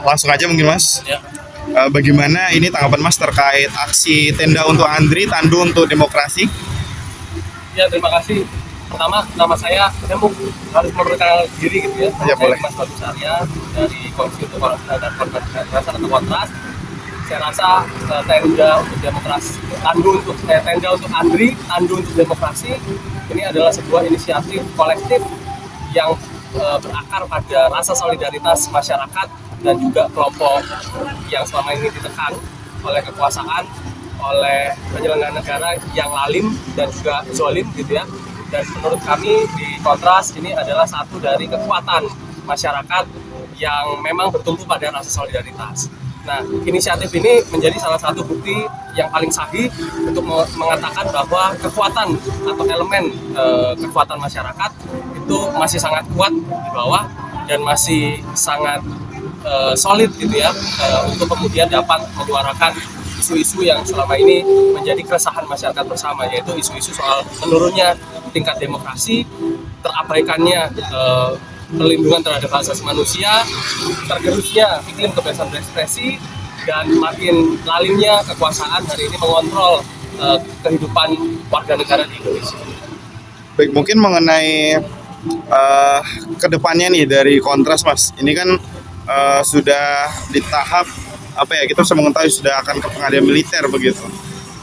Langsung aja mungkin Mas. Ya, Bagaimana ini tanggapan Mas terkait aksi tenda untuk Andri, tandu untuk demokrasi? ya terima kasih. Pertama, nama saya harus memperkenalkan diri gitu ya. Ya, Saya boleh. Dimas Bagus Arya dari Komisi untuk Korban dan Korban Kekerasan atau Kontras. Saya rasa tenda untuk demokrasi, tenda untuk Andri, tandu untuk demokrasi ini adalah sebuah inisiatif kolektif yang berakar pada rasa solidaritas masyarakat dan juga kelompok yang selama ini ditekan oleh kekuasaan, oleh penyelenggara negara yang lalim dan juga zolim gitu ya. Dan menurut kami di Kontras ini adalah satu dari kekuatan masyarakat yang memang bertumpu pada rasa solidaritas. Nah, inisiatif ini menjadi salah satu bukti yang paling sahih untuk mengatakan bahwa kekuatan atau elemen kekuatan masyarakat itu masih sangat kuat di bawah dan masih sangat solid gitu ya, untuk kemudian dapat menyuarakan isu-isu yang selama ini menjadi keresahan masyarakat bersama, yaitu isu-isu soal menurunnya tingkat demokrasi, terabaikannya perlindungan terhadap hak asasi manusia, tergerusnya iklim kebebasan berekspresi, dan makin lalimnya kekuasaan hari ini mengontrol kehidupan warga negara di Indonesia. Baik, mungkin mengenai kedepannya nih dari Kontras Mas. Ini kan sudah di tahap apa ya, kita bisa mengetahui sudah akan ke pengadilan militer begitu.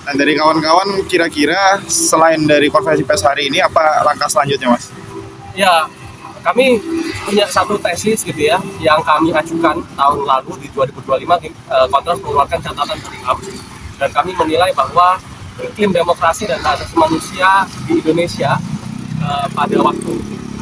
Dan dari kawan-kawan kira-kira selain dari konferensi pers hari ini apa langkah selanjutnya Mas? Ya, kami punya satu tesis gitu ya, yang kami ajukan tahun lalu di 2025. Kontras mengeluarkan catatan Beriam, dan kami menilai bahwa iklim demokrasi dan hak asasi manusia di Indonesia pada waktu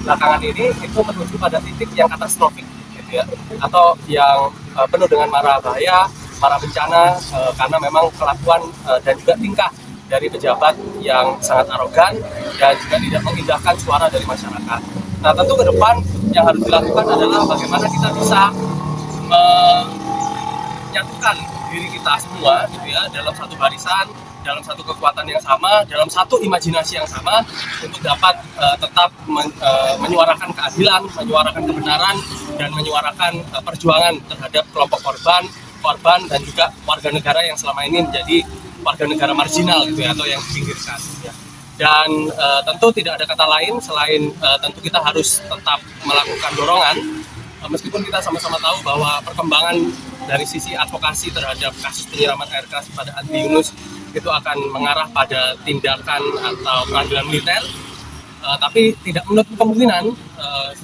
belakangan ini itu menuju pada titik yang katastrofik gitu ya, atau yang penuh dengan mara bahaya, mara bencana, karena memang kelakuan dan juga tingkah dari pejabat yang sangat arogan dan juga tidak mengindahkan suara dari masyarakat. Nah, tentu ke depan yang harus dilakukan adalah bagaimana kita bisa menyatukan diri kita semua gitu ya, dalam satu barisan, dalam satu kekuatan yang sama, dalam satu imajinasi yang sama, untuk dapat tetap menyuarakan keadilan, menyuarakan kebenaran, dan menyuarakan perjuangan terhadap kelompok korban dan juga warga negara yang selama ini menjadi warga negara marginal gitu ya, atau yang dipinggirkan ya. Dan tentu tidak ada kata lain selain tentu kita harus tetap melakukan dorongan, meskipun kita sama-sama tahu bahwa perkembangan dari sisi advokasi terhadap kasus penyiraman air keras pada Andri Yunus itu akan mengarah pada tindakan atau peradilan militer, tapi tidak menutup kemungkinan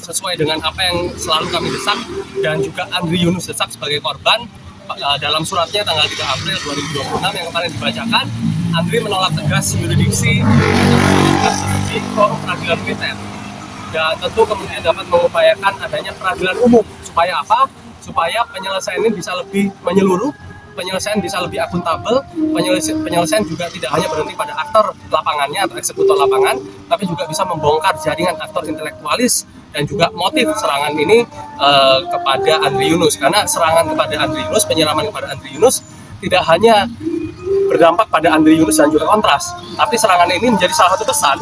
sesuai dengan apa yang selalu kami desak dan juga Andri Yunus desak sebagai korban. Dalam suratnya tanggal 3 April 2026 yang kemarin dibacakan, Andri menolak tegas yurisdiksi di forum peradilan militer, dan tentu kemudian dapat mengupayakan adanya peradilan umum. Supaya apa? Supaya penyelesaian ini bisa lebih menyeluruh, penyelesaian bisa lebih akuntabel, penyelesaian juga tidak hanya berhenti pada aktor lapangannya atau eksekutor lapangan, tapi juga bisa membongkar jaringan aktor intelektualis dan juga motif serangan ini kepada Andri Yunus. Karena serangan kepada Andri Yunus, penyiraman kepada Andri Yunus tidak hanya berdampak pada Andri Yunus dan juga Kontras, tapi serangan ini menjadi salah satu pesan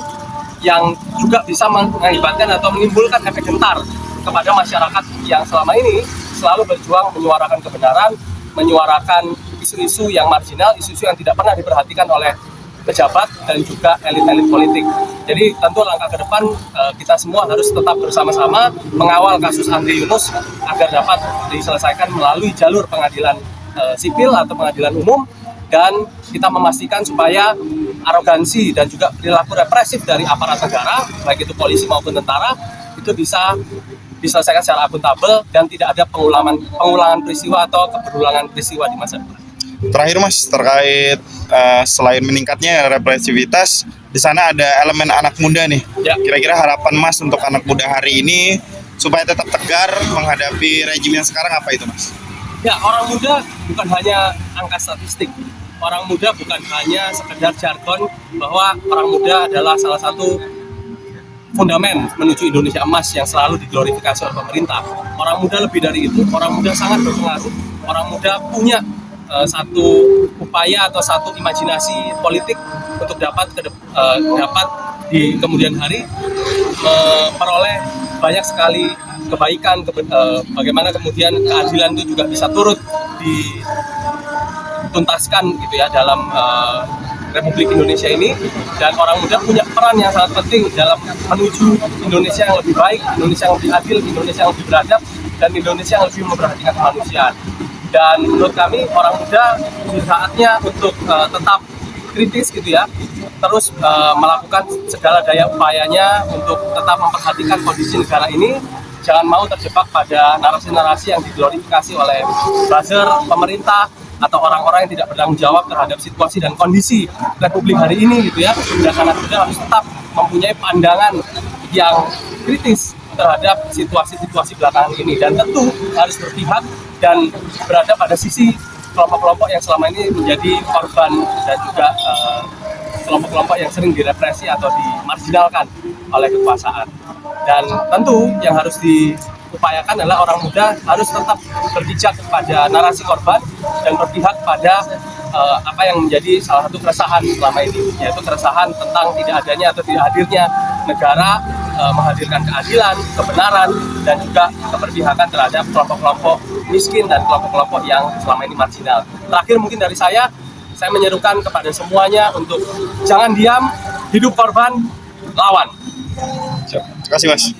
yang juga bisa mengakibatkan atau menimbulkan efek gentar kepada masyarakat yang selama ini selalu berjuang menyuarakan kebenaran, menyuarakan isu-isu yang marginal, isu-isu yang tidak pernah diperhatikan oleh pejabat dan juga elit-elit politik. Jadi tentu langkah ke depan kita semua harus tetap bersama-sama mengawal kasus Andri Yunus agar dapat diselesaikan melalui jalur pengadilan sipil atau pengadilan umum, dan kita memastikan supaya arogansi dan juga perilaku represif dari aparat negara, baik itu polisi maupun tentara, itu bisa diselesaikan secara akuntabel dan tidak ada pengulangan peristiwa atau keberulangan peristiwa di masa depan. Terakhir Mas, terkait selain meningkatnya represivitas, di sana ada elemen anak muda nih. Ya. Kira-kira harapan Mas untuk anak muda hari ini supaya tetap tegar menghadapi rejim yang sekarang apa itu Mas? Ya, orang muda bukan hanya angka statistik. Orang muda bukan hanya sekedar jargon bahwa orang muda adalah salah satu fundamen menuju Indonesia emas yang selalu diglorifikasi oleh pemerintah. Orang muda lebih dari itu. Orang muda sangat berpengaruh. Orang muda punya satu upaya atau satu imajinasi politik untuk dapat di kemudian hari memperoleh banyak sekali kebaikan, bagaimana kemudian keadilan itu juga bisa turut dituntaskan gitu ya dalam Republik Indonesia ini, dan orang muda punya peran yang sangat penting dalam menuju Indonesia yang lebih baik, Indonesia yang lebih adil, Indonesia yang lebih beradab, dan Indonesia yang lebih memperhatikan kemanusiaan. Dan menurut kami orang muda saatnya untuk tetap kritis gitu ya, terus melakukan segala daya upayanya untuk tetap memperhatikan kondisi negara ini. Jangan mau terjebak pada narasi-narasi yang diglorifikasi oleh buzzer pemerintah atau orang-orang yang tidak bertanggung jawab terhadap situasi dan kondisi Republik hari ini gitu ya. Dan anak muda harus tetap mempunyai pandangan yang kritis terhadap situasi-situasi belakangan ini, dan tentu harus berpihak dan berada pada sisi kelompok-kelompok yang selama ini menjadi korban dan juga kelompok-kelompok yang sering direpresi atau dimarginalkan oleh kekuasaan. Dan tentu yang harus diupayakan adalah orang muda harus tetap berpijak pada narasi korban dan berpihak pada apa yang menjadi salah satu keresahan selama ini, yaitu keresahan tentang tidak adanya atau tidak hadirnya negara menghadirkan keadilan, kebenaran, dan juga keberpihakan terhadap kelompok-kelompok miskin dan kelompok-kelompok yang selama ini marginal. Terakhir mungkin dari saya menyerukan kepada semuanya untuk jangan diam, hidup korban, lawan. Terima kasih Mas.